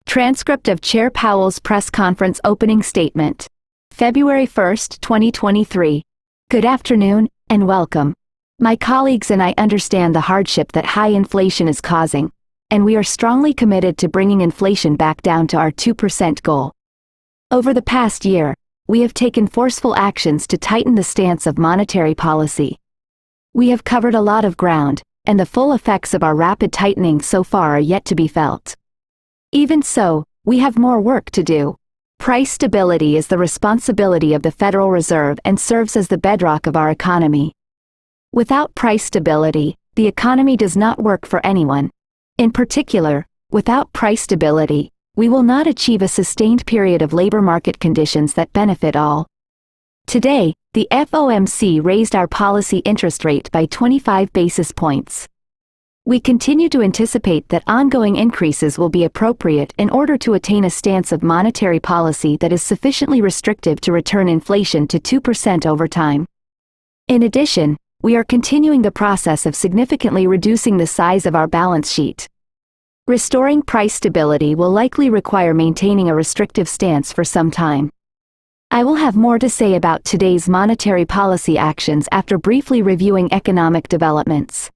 Transcript of Chair Powell's press conference opening statement. February 1, 2023. Good afternoon, and welcome. My colleagues and I understand the hardship that high inflation is causing, and we are strongly committed to bringing inflation back down to our 2% goal. Over the past year, we have taken forceful actions to tighten the stance of monetary policy. We have covered a lot of ground, and the full effects of our rapid tightening so far are yet to be felt. Even so, we have more work to do. Price stability is the responsibility of the Federal Reserve and serves as the bedrock of our economy. Without price stability, the economy does not work for anyone. In particular, without price stability, we will not achieve a sustained period of labor market conditions that benefit all. Today, the FOMC raised our policy interest rate by 25 basis points. We continue to anticipate that ongoing increases will be appropriate in order to attain a stance of monetary policy that is sufficiently restrictive to return inflation to 2% over time. In addition, we are continuing the process of significantly reducing the size of our balance sheet. Restoring price stability will likely require maintaining a restrictive stance for some time. I will have more to say about today's monetary policy actions after briefly reviewing economic developments.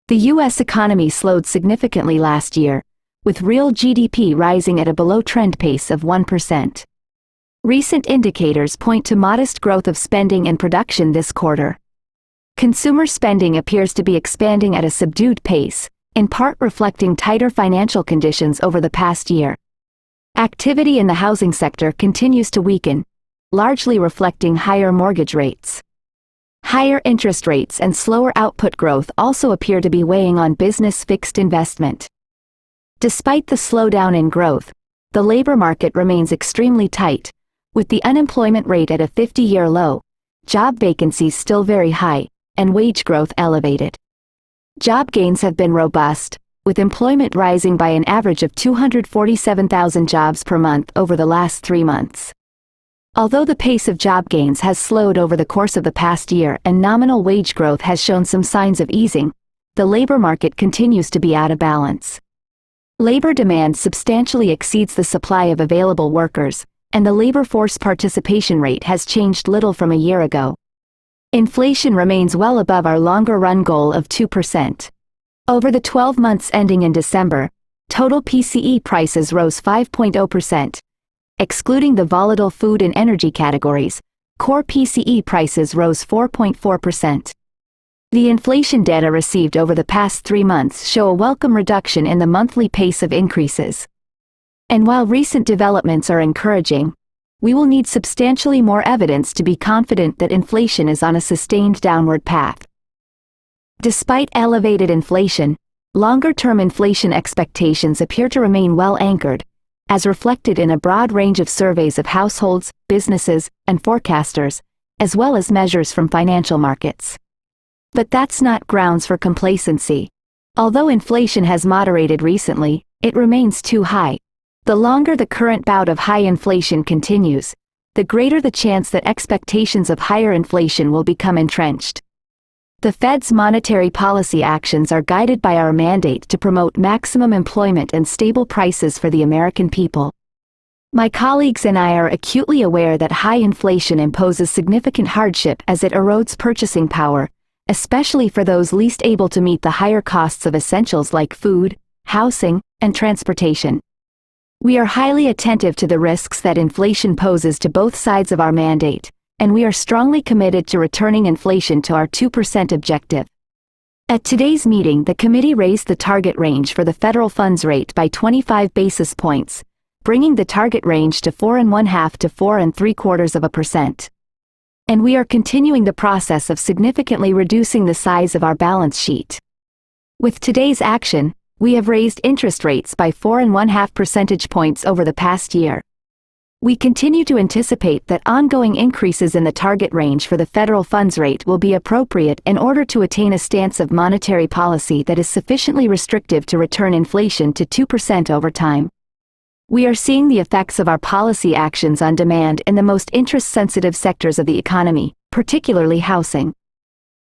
The U.S. economy slowed significantly last year, with real GDP rising at a below-trend pace of 1%. Recent indicators point to modest growth of spending and production this quarter. Consumer spending appears to be expanding at a subdued pace, in part reflecting tighter financial conditions over the past year. Activity in the housing sector continues to weaken, largely reflecting higher mortgage rates. Higher interest rates and slower output growth also appear to be weighing on business fixed investment. Despite the slowdown in growth, the labor market remains extremely tight, with the unemployment rate at a 50-year low, job vacancies still very high, and wage growth elevated. Job gains have been robust, with employment rising by an average of 247,000 jobs per month over the last 3 months. Although the pace of job gains has slowed over the course of the past year and nominal wage growth has shown some signs of easing, the labor market continues to be out of balance. Labor demand substantially exceeds the supply of available workers, and the labor force participation rate has changed little from a year ago. Inflation remains well above our longer-run goal of 2%. Over the 12 months ending in December, total PCE prices rose 5.0%. Excluding the volatile food and energy categories, core PCE prices rose 4.4%. The inflation data received over the past 3 months show a welcome reduction in the monthly pace of increases. And while recent developments are encouraging, we will need substantially more evidence to be confident that inflation is on a sustained downward path. Despite elevated inflation, longer-term inflation expectations appear to remain well anchored, as reflected in a broad range of surveys of households, businesses, and forecasters, as well as measures from financial markets. But that's not grounds for complacency. Although inflation has moderated recently, it remains too high. The longer the current bout of high inflation continues, the greater the chance that expectations of higher inflation will become entrenched. The Fed's monetary policy actions are guided by our mandate to promote maximum employment and stable prices for the American people. My colleagues and I are acutely aware that high inflation imposes significant hardship as it erodes purchasing power, especially for those least able to meet the higher costs of essentials like food, housing, and transportation. We are highly attentive to the risks that inflation poses to both sides of our mandate, and we are strongly committed to returning inflation to our 2% objective. At today's meeting, the committee raised the target range for the federal funds rate by 25 basis points, bringing the target range to 4.5% to 4.75%. And we are continuing the process of significantly reducing the size of our balance sheet. With today's action, we have raised interest rates by 4.5 percentage points over the past year. We continue to anticipate that ongoing increases in the target range for the federal funds rate will be appropriate in order to attain a stance of monetary policy that is sufficiently restrictive to return inflation to 2% over time. We are seeing the effects of our policy actions on demand in the most interest-sensitive sectors of the economy, particularly housing.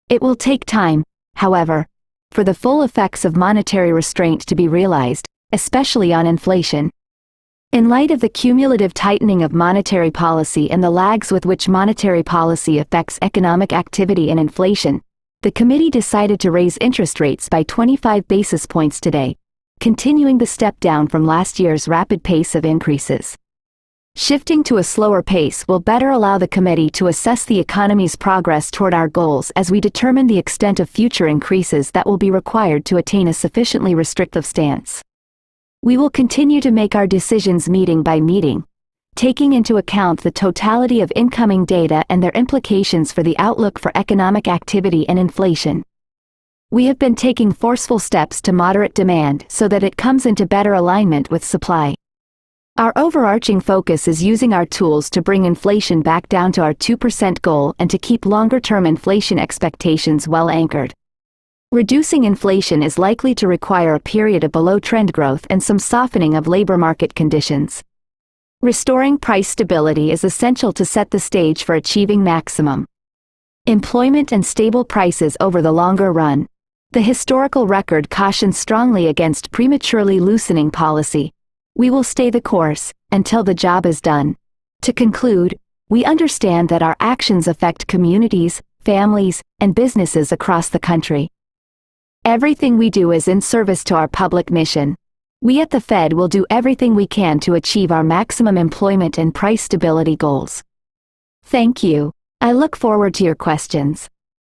It will take time, however, for the full effects of monetary restraint to be realized, especially on inflation. In light of the cumulative tightening of monetary policy and the lags with which monetary policy affects economic activity and inflation, the committee decided to raise interest rates by 25 basis points today, continuing the step down from last year's rapid pace of increases. Shifting to a slower pace will better allow the committee to assess the economy's progress toward our goals as we determine the extent of future increases that will be required to attain a sufficiently restrictive stance. We will continue to make our decisions meeting by meeting, taking into account the totality of incoming data and their implications for the outlook for economic activity and inflation. We have been taking forceful steps to moderate demand so that it comes into better alignment with supply. Our overarching focus is using our tools to bring inflation back down to our 2% goal and to keep longer-term inflation expectations well anchored. Reducing inflation is likely to require a period of below-trend growth and some softening of labor market conditions. Restoring price stability is essential to set the stage for achieving maximum employment and stable prices over the longer run. The historical record cautions strongly against prematurely loosening policy. We will stay the course until the job is done. To conclude, we understand that our actions affect communities, families, and businesses across the country. Everything we do is in service to our public mission. We at the Fed will do everything we can to achieve our maximum employment and price stability goals. Thank you. I look forward to your questions.